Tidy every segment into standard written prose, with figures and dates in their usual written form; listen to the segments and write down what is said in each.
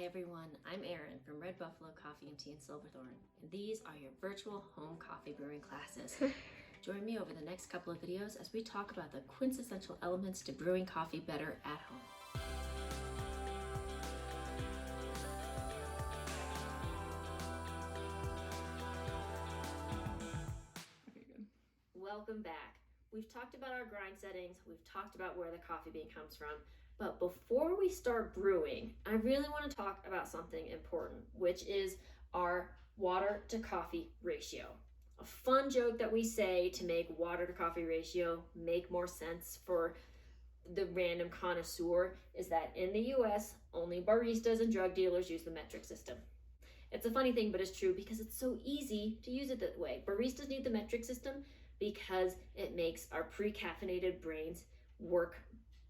everyone, I'm Erin from Red Buffalo Coffee and Tea in Silverthorne, and these are your virtual home coffee brewing classes. Join me over the next couple of videos as we talk about the quintessential elements to brewing coffee better at home. Okay, good. Welcome back. We've talked about our grind settings, we've talked about where the coffee bean comes from, but before we start brewing, I really want to talk about something important, which is our water to coffee ratio. A fun joke that we say to make water to coffee ratio make more sense for the random connoisseur is that in the US, only baristas and drug dealers use the metric system. It's a funny thing, but it's true because it's so easy to use it that way. Baristas need the metric system because it makes our pre-caffeinated brains work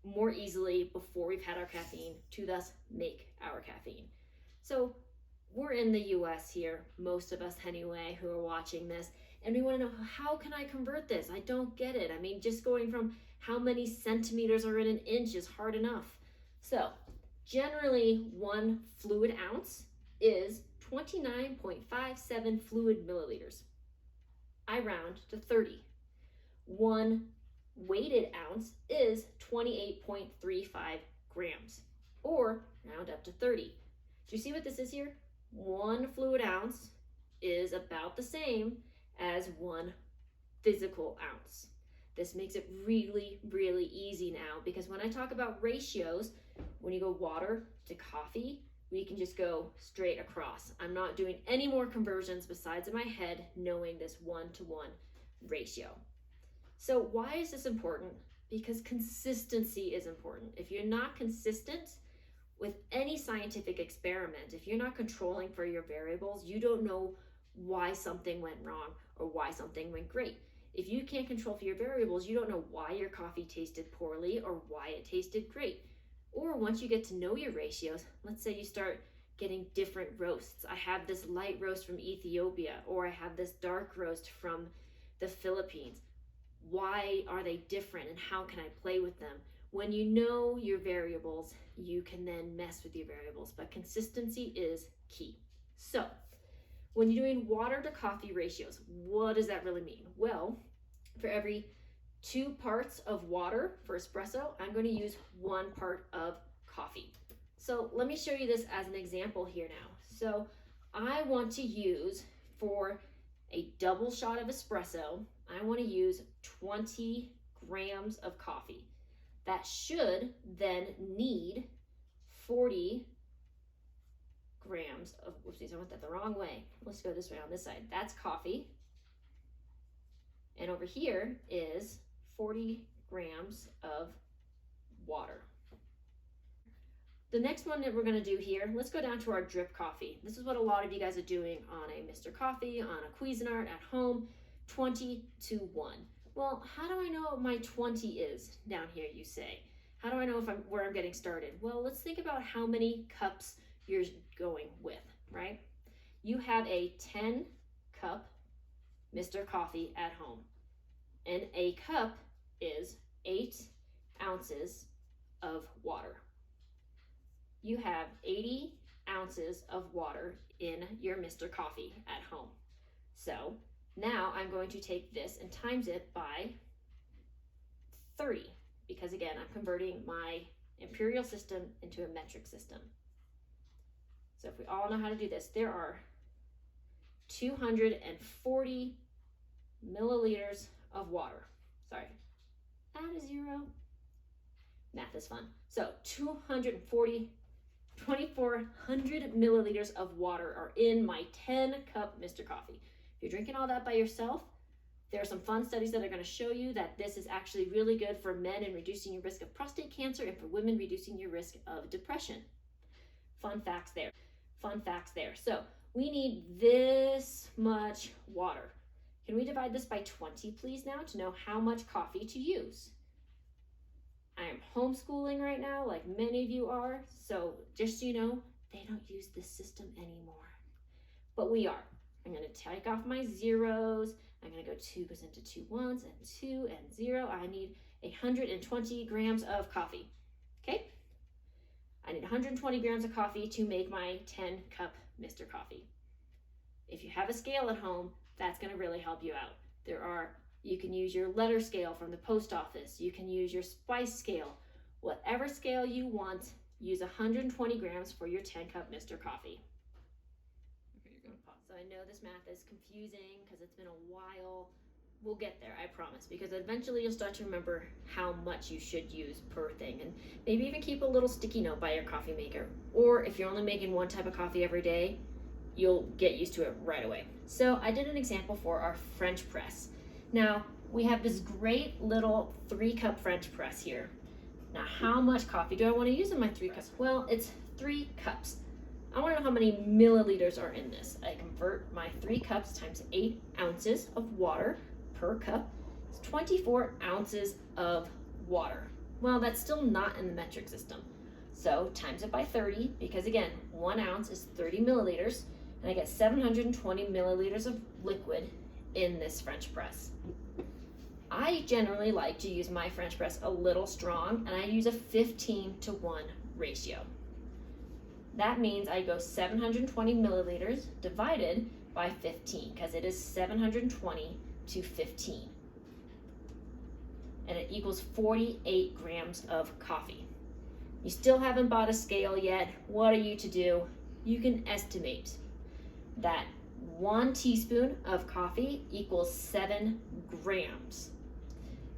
more easily before we've had our caffeine to thus make our caffeine. So we're in the US here, most of us anyway, who are watching this, and we want to know, how can I convert this? I don't get it. I mean, just going from how many centimeters are in an inch is hard enough. So generally 1 fluid ounce is 29.57 fluid milliliters. I round to 30. 1 weighted ounce is 28.35 grams, or round up to 30. Do you see what this is here? 1 fluid ounce is about the same as 1 physical ounce. This makes it really, really easy now, because when I talk about ratios, when you go water to coffee, we can just go straight across. I'm not doing any more conversions besides in my head knowing this 1-to-1 ratio. So why is this important? Because consistency is important. If you're not consistent with any scientific experiment, if you're not controlling for your variables, you don't know why something went wrong or why something went great. If you can't control for your variables, you don't know why your coffee tasted poorly or why it tasted great. Or once you get to know your ratios, let's say you start getting different roasts. I have this light roast from Ethiopia, or I have this dark roast from the Philippines. Why are they different and how can I play with them? When you know your variables, you can then mess with your variables, but consistency is key. So when you're doing water to coffee ratios, what does that really mean? Well, for every 2 parts of water for espresso, I'm going to use 1 part of coffee. So let me show you this as an example here now. So I want to use, for a double shot of espresso, I want to use 20 grams of coffee. That should then need 40 grams of, whoopsies, I went that the wrong way. Let's go this way on this side. That's coffee. And over here is 40 grams of water. The next one that we're going to do here, let's go down to our drip coffee. This is what a lot of you guys are doing on a Mr. Coffee, on a Cuisinart, at home, 20-to-1. Well, how do I know what my 20 is down here, you say? How do I know where I'm getting started? Well, let's think about how many cups you're going with, right? You have a 10-cup Mr. Coffee at home, and a cup is 8 ounces of water. You have 80 ounces of water in your Mr. Coffee at home. So now I'm going to take this and times it by 30, because again, I'm converting my imperial system into a metric system. So if we all know how to do this, there are 240 milliliters of water. Sorry, add a 0. Math is fun. So 2,400 milliliters of water are in my 10-cup Mr. Coffee. If you're drinking all that by yourself, there are some fun studies that are going to show you that this is actually really good for men in reducing your risk of prostate cancer and for women reducing your risk of depression. Fun facts there. Fun facts there. So we need this much water. Can we divide this by 20, please, now, to know how much coffee to use? I am homeschooling right now, like many of you are, so just so you know, they don't use this system anymore. But we are. I'm going to take off my zeros. I'm going to go 2 goes into 2 ones, and 2 and 0. I need 120 grams of coffee. Okay? I need 120 grams of coffee to make my 10-cup Mr. Coffee. If you have a scale at home, that's going to really help you out. You can use your letter scale from the post office. You can use your spice scale. Whatever scale you want, use 120 grams for your 10-cup Mr. Coffee. Okay, you're going to pause. So I know this math is confusing because it's been a while. We'll get there, I promise, because eventually you'll start to remember how much you should use per thing, and maybe even keep a little sticky note by your coffee maker. Or if you're only making one type of coffee every day, you'll get used to it right away. So I did an example for our French press. Now, we have this great little 3-cup French press here. Now, how much coffee do I want to use in my 3 cups? Well, it's 3 cups. I want to know how many milliliters are in this. I convert my 3 cups times 8 ounces of water per cup. It's 24 ounces of water. Well, that's still not in the metric system. So times it by 30, because again, 1 ounce is 30 milliliters, and I get 720 milliliters of liquid in this French press. I generally like to use my French press a little strong, and I use a 15-to-1 ratio. That means I go 720 milliliters divided by 15, because it is 720 to 15. And it equals 48 grams of coffee. You still haven't bought a scale yet. What are you to do? You can estimate that 1 teaspoon of coffee equals 7 grams.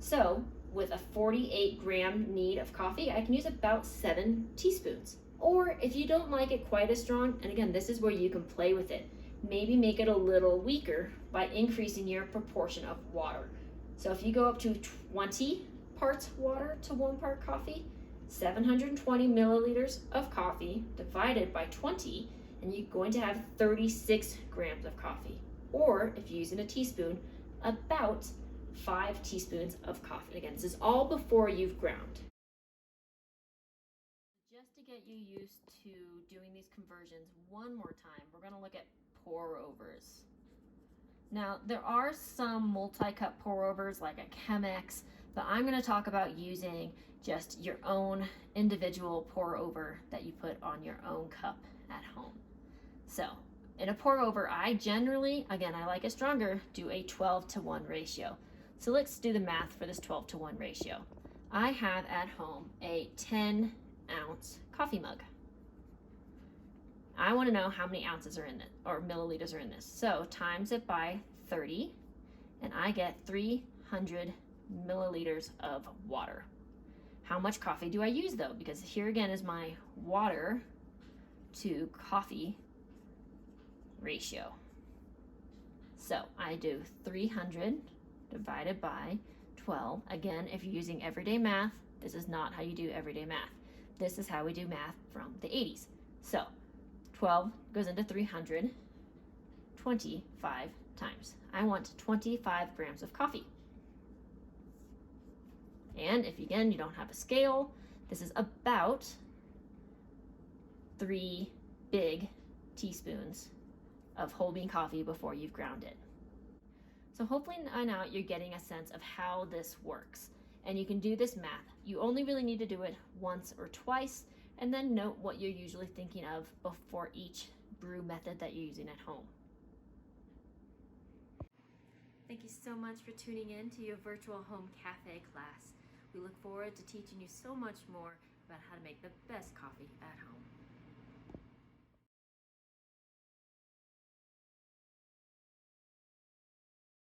So with a 48 gram need of coffee, I can use about 7 teaspoons. Or if you don't like it quite as strong, and again, this is where you can play with it, maybe make it a little weaker by increasing your proportion of water. So if you go up to 20 parts water to 1 part coffee, 720 milliliters of coffee divided by 20, and you're going to have 36 grams of coffee. Or if you're using a teaspoon, about 5 teaspoons of coffee. Again, this is all before you've ground. Just to get you used to doing these conversions one more time, we're going to look at pour overs. Now, there are some multi-cup pour overs like a Chemex, but I'm going to talk about using just your own individual pour over that you put on your own cup at home. So in a pour over, I generally, again, I like it stronger, do a 12-to-1 ratio. So let's do the math for this 12-to-1 ratio. I have at home a 10-ounce coffee mug. I want to know how many ounces are in it, or milliliters are in this. So times it by 30, and I get 300 milliliters of water. How much coffee do I use though? Because here again is my water to coffee ratio. So I do 300 divided by 12. Again, if you're using everyday math, this is not how you do everyday math. This is how we do math from the 80s. So 12 goes into 300 25 times. I want 25 grams of coffee. And if again you don't have a scale, this is about 3 big teaspoons of whole bean coffee before you've ground it. So hopefully now you're getting a sense of how this works. And you can do this math. You only really need to do it once or twice, and then note what you're usually thinking of before each brew method that you're using at home. Thank you so much for tuning in to your virtual home cafe class. We look forward to teaching you so much more about how to make the best coffee at home.